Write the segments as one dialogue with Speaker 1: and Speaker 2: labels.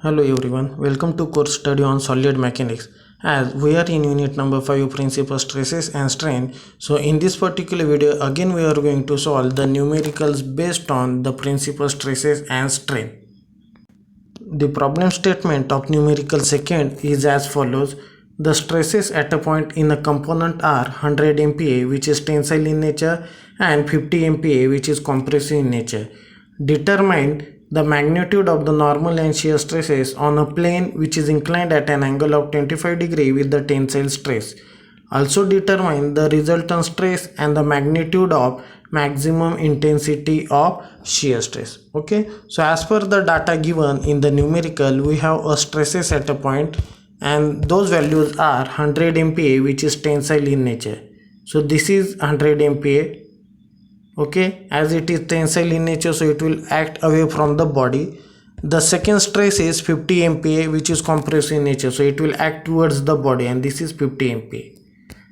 Speaker 1: Hello everyone, welcome to course study on solid mechanics. As we are in unit number 5 principal stresses and strain. So in this particular video again we are going to solve the numericals based on the principal stresses and strain. The problem statement of numerical second is as follows. The stresses at a point in a component are 100 MPa which is tensile in nature and 50 MPa which is compressive in nature. Determine the magnitude of the normal and shear stresses on a plane which is inclined at an angle of 25 degree with the tensile stress. Also determine the resultant stress and the magnitude of maximum intensity of shear stress. Okay, so as per the data given in the numerical, we have a stresses at a point and those values are 100 MPa which is tensile in nature. So this is 100 MPa. Okay, as it is tensile in nature, so it will act away from the body. The second stress is 50 MPa which is compressive in nature, so it will act towards the body, and this is 50 MPa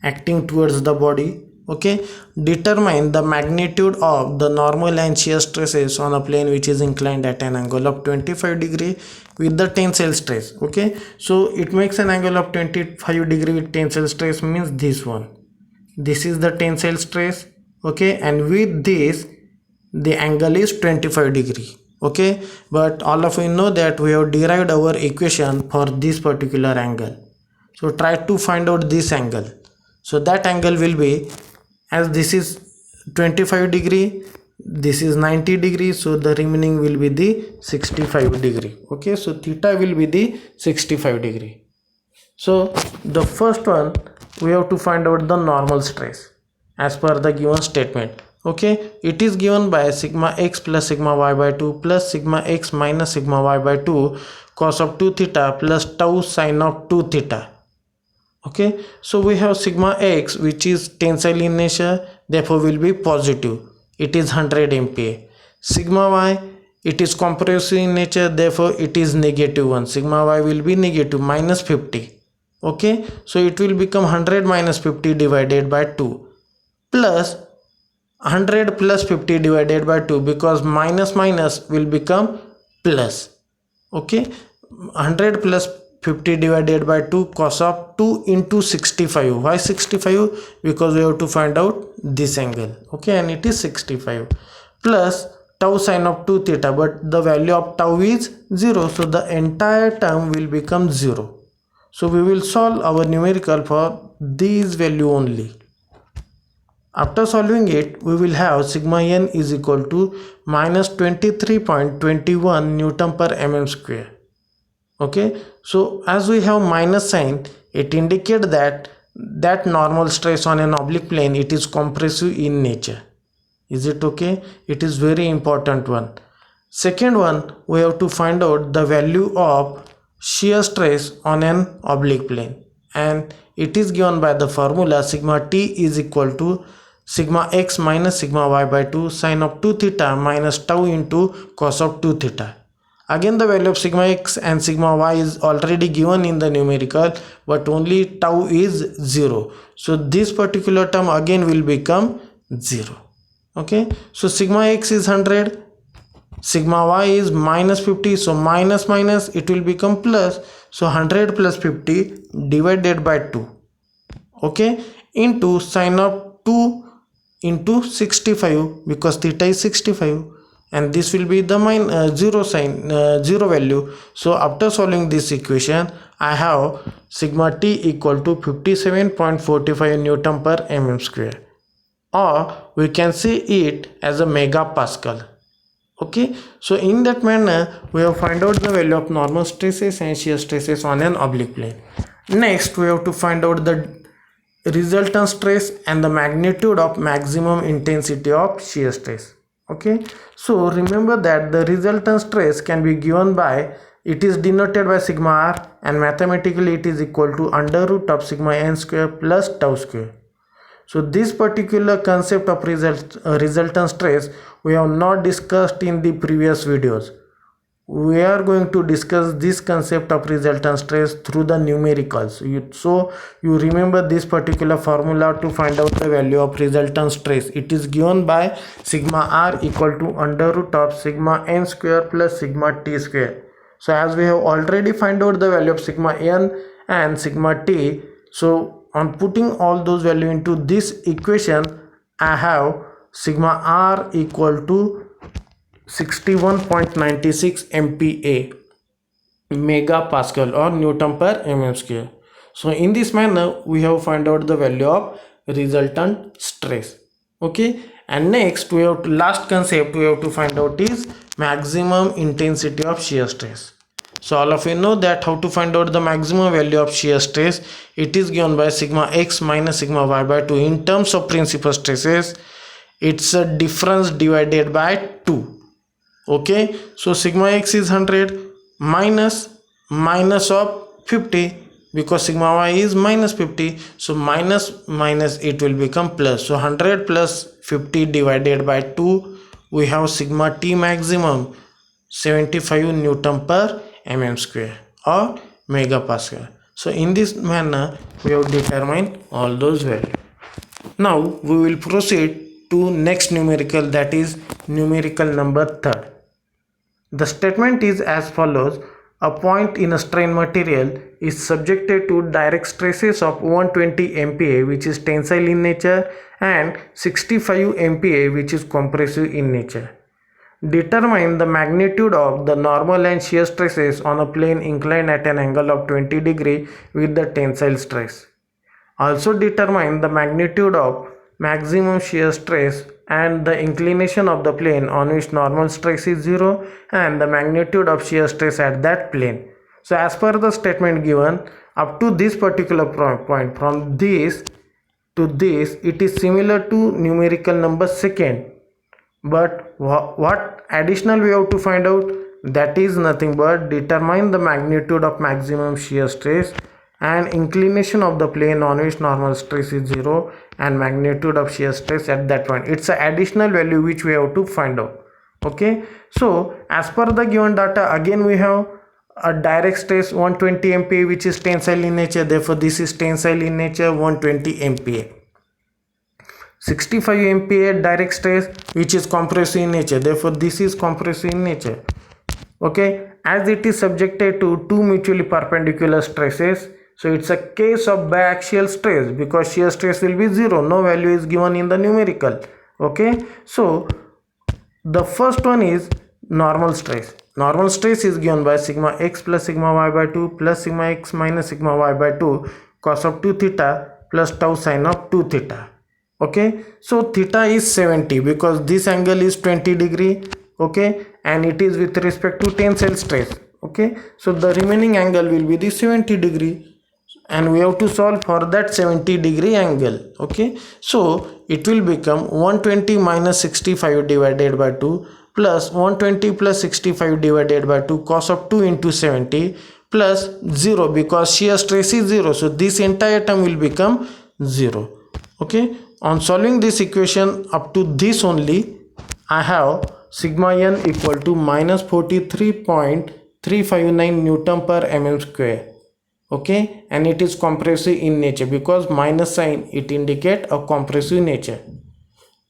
Speaker 1: acting towards the body. Okay, determine the magnitude of the normal and shear stresses on a plane which is inclined at an angle of 25 degree with the tensile stress. Okay, so it makes an angle of 25 degree with tensile stress means this one. This is the tensile stress. Okay, and with this the angle is 25 degree. Okay, but all of you know that we have derived our equation for this particular angle. So try to find out this angle. So that angle will be, as this is 25 degree, this is 90 degree, so the remaining will be the 65 degree. Okay, so theta will be the 65 degree. So the first one we have to find out the normal stress as per the given statement. Okay, it is given by sigma x plus sigma y by 2 plus sigma x minus sigma y by 2 cos of 2 theta plus tau sine of 2 theta. Okay, so we have sigma x which is tensile in nature, therefore will be positive, it is 100 MPa. Sigma y, it is compressive in nature, therefore it is negative 1. Sigma y will be negative minus 50. Okay, so it will become 100 minus 50 divided by 2 plus 100 plus 50 divided by 2, because minus minus will become plus. Okay, 100 plus 50 divided by 2 cos of 2 into 65. Why 65? Because we have to find out this angle. Okay, and it is 65 plus tau sine of 2 theta, but the value of tau is 0, so the entire term will become 0. So we will solve our numerical for this value only. After solving it, we will have sigma n is equal to minus 23.21 Newton per mm square. Okay, so as we have minus sign, it indicates that normal stress on an oblique plane, it is compressive in nature. Is it okay? It is very important one. Second one, we have to find out the value of shear stress on an oblique plane, and it is given by the formula sigma t is equal to sigma x minus sigma y by 2 sine of 2 theta minus tau into cos of 2 theta. Again the value of sigma x and sigma y is already given in the numerical, but only tau is 0. So this particular term again will become 0. Okay, so sigma x is 100, sigma y is minus 50, so minus minus it will become plus, so 100 plus 50 divided by 2. Okay, into sine of 2 into 65, because theta is 65, and this will be the zero value. So after solving this equation, I have sigma t equal to 57.45 Newton per mm square, or we can say it as a megapascal. Okay, so in that manner we have find out the value of normal stresses and shear stresses on an oblique plane. Next we have to find out the resultant stress and the magnitude of maximum intensity of shear stress. Okay, so remember that the resultant stress can be given by, it is denoted by sigma r, and mathematically it is equal to under root of sigma n square plus tau square. So this particular concept of resultant stress we have not discussed in the previous videos. We are going to discuss this concept of resultant stress through the numericals. So you remember this particular formula to find out the value of resultant stress. It is given by sigma r equal to under root of sigma n square plus sigma t square. So as we have already find out the value of sigma n and sigma t, so on putting all those value into this equation, I have sigma r equal to 61.96 MPa, megapascal or Newton per mm square. So in this manner we have find out the value of resultant stress. Okay, and next we have to, last concept we have to find out is maximum intensity of shear stress. So all of you know that how to find out the maximum value of shear stress. It is given by sigma x minus sigma y by 2. In terms of principal stresses, it's a difference divided by 2. Okay, so sigma x is 100 minus of 50, because sigma y is minus 50, so minus it will become plus. So 100 plus 50 divided by 2, we have sigma t maximum 75 Newton per mm square or megapascal. So in this manner we have determined all those values. Now we will proceed to next numerical, that is numerical number 3rd. The statement is as follows: a point in a strain material is subjected to direct stresses of 120 MPa, which is tensile in nature, and 65 MPa, which is compressive in nature. Determine the magnitude of the normal and shear stresses on a plane inclined at an angle of 20 degree with the tensile stress. Also determine the magnitude of maximum shear stress and the inclination of the plane on which normal stress is 0 and the magnitude of shear stress at that plane. So as per the statement given, up to this particular point, from this to this, it is similar to numerical number 2nd. But what additional we have to find out? That is nothing but determine the magnitude of maximum shear stress and inclination of the plane on which normal stress is 0 and magnitude of shear stress at that point. It's an additional value which we have to find out. Okay, so as per the given data, again we have a direct stress 120 MPa, which is tensile in nature, therefore this is tensile in nature 120 MPa. 65 MPa direct stress, which is compressive in nature, therefore this is compressive in nature. Okay, as it is subjected to two mutually perpendicular stresses, so it's a case of biaxial stress because shear stress will be 0, no value is given in the numerical. Okay, so the first one is normal stress. Normal stress is given by sigma x plus sigma y by 2 plus sigma x minus sigma y by 2 cos of 2 theta plus tau sin of 2 theta. Okay, so theta is 70 because this angle is 20 degree. Okay, and it is with respect to tensile stress. Okay, so the remaining angle will be the 70 degree and we have to solve for that 70 degree angle. Okay, so it will become 120 minus 65 divided by 2 plus 120 plus 65 divided by 2 cos of 2 into 70 plus 0, because shear stress is 0, so this entire term will become 0. Okay, on solving this equation up to this only, I have sigma n equal to minus 43.359 Newton per mm square. Okay, and it is compressive in nature because minus sign it indicate a compressive nature.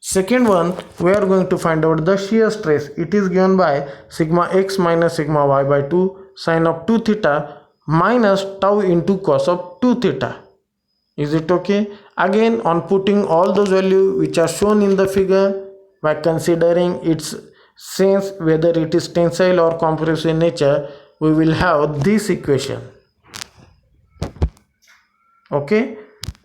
Speaker 1: Second one, we are going to find out the shear stress. It is given by sigma x minus sigma y by 2 sin of 2 theta minus tau into cos of 2 theta. Is it okay? Again, on putting all those values which are shown in the figure, by considering its sense whether it is tensile or compressive in nature, we will have this equation. Okay,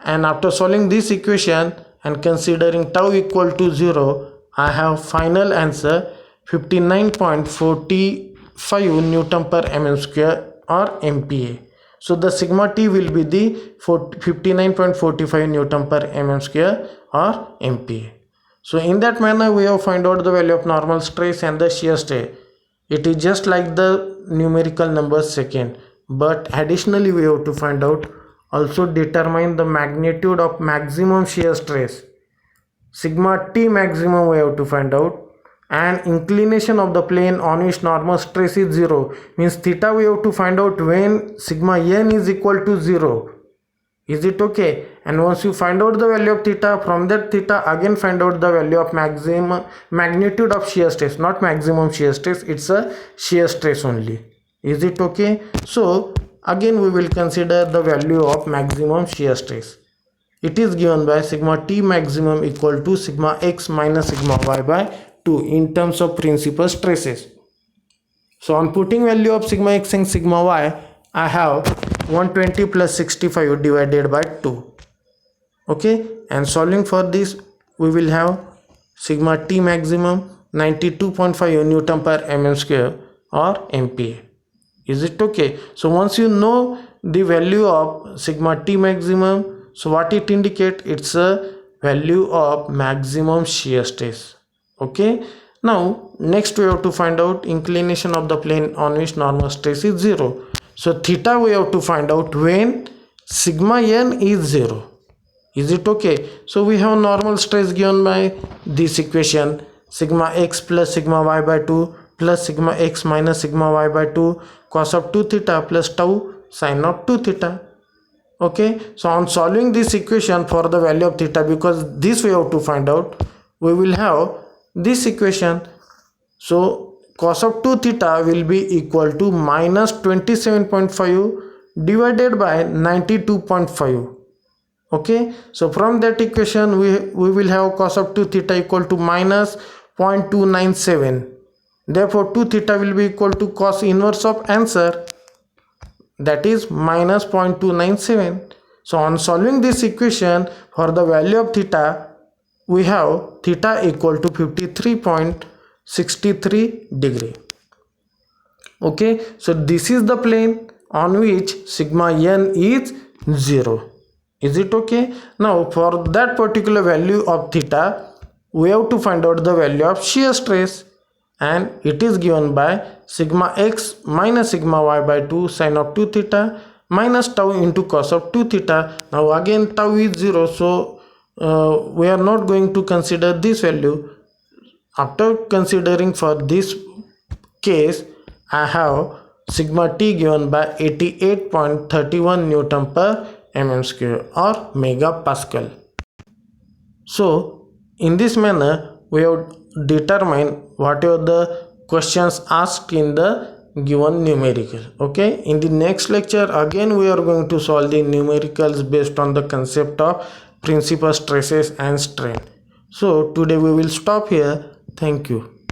Speaker 1: and after solving this equation and considering tau equal to 0, I have final answer 59.45 Newton per mm square or MPa. So the sigma t will be the 59.45 Newton per mm square or MPa. So in that manner we have find out the value of normal stress and the shear stress. It is just like the numerical number 2nd, but additionally we have to find out also determine the magnitude of maximum shear stress. Sigma t maximum we have to find out, and inclination of the plane on which normal stress is 0, means theta we have to find out when sigma n is equal to 0. Is it okay? And once you find out the value of theta, from that theta again find out the value of maximum magnitude of shear stress, not maximum shear stress, it's a shear stress only. Is it okay? So again we will consider the value of maximum shear stress. It is given by sigma T maximum equal to sigma x minus sigma y by 2 in terms of principal stresses. So on putting value of sigma x and sigma y, I have 120 plus 65 divided by 2. Okay, and solving for this, we will have sigma T maximum 92.5 Newton per mm square or MPa. Is it okay? So once you know the value of sigma T maximum, so what it indicates, it's a value of maximum shear stress. Okay, now next we have to find out inclination of the plane on which normal stress is 0. So theta we have to find out when sigma n is 0. Is it okay? So we have normal stress given by this equation, sigma x plus sigma y by 2 plus sigma x minus sigma y by 2 cos of 2 theta plus tau sin of 2 theta. Okay, so on solving this equation for the value of theta, because this we have to find out, we will have this equation. So cos of 2 theta will be equal to minus 27.5 divided by 92.5. Okay, so from that equation we will have cos of 2 theta equal to minus 0.297. Therefore 2 theta will be equal to cos inverse of answer, that is minus 0.297. So on solving this equation for the value of theta, we have theta equal to 53.63 degree. Okay, so this is the plane on which sigma n is 0. Is it okay? Now for that particular value of theta, we have to find out the value of shear stress, and it is given by sigma x minus sigma y by 2 sin of 2 theta minus tau into cos of 2 theta. Now again tau is 0, so we are not going to consider this value. After considering for this case, I have sigma t given by 88.31 Newton per mm square or megapascal. So in this manner we have determined whatever the questions asked in the given numerical. Okay, in the next lecture again we are going to solve the numericals based on the concept of principal stresses and strain. So today we will stop here. Thank you.